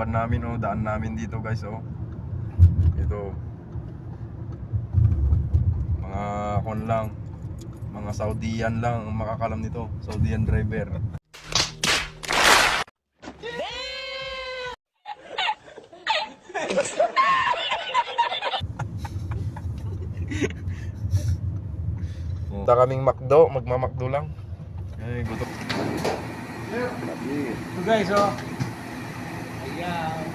kwan namin, oh, daan namin dito guys, oh. Ito. Mga kwan lang. Mga Saudian lang ang makakalam nito. Saudian driver. Punta kaming McDo, magma-McDo lang. Ay, gutom. Ito guys, oh. Ayan.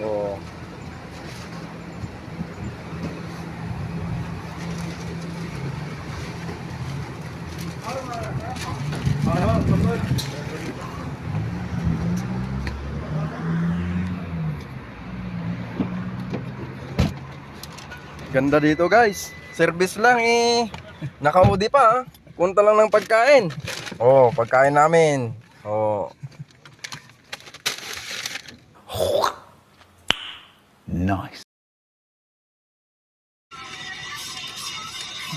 Oh. Ganda dito guys. Service lang eh. Naka-OD pa ah. Punta lang ng pagkain. Oh, pagkain namin. Oh. Nice.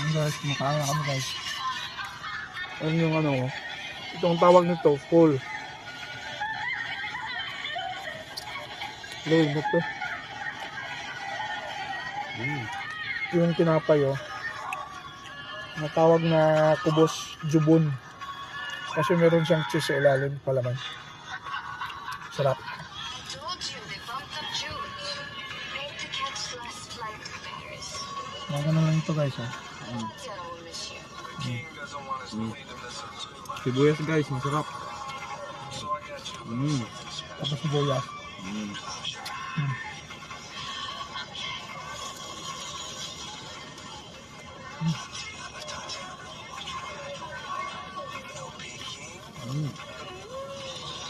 Guys, kumakain na kami guys. Ano yung ano, itong tawag nito, full. Load na to. Yung tinapay, oh. Natawag na kubos jubon. Kasi meron siyang cheese sa ilalim palaman. Sarap. Mga ganun lang ito guys, oh. Sibuyas guys, masarap. Tapos sibuyas.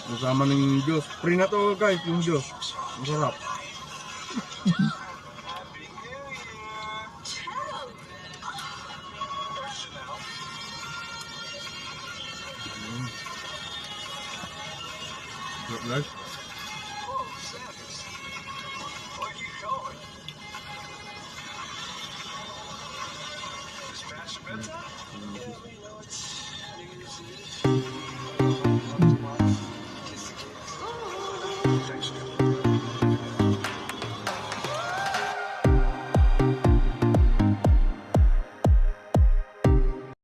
Kasama ng Diyos. Free na to guys, yung Diyos. Masarap. Sarap guys.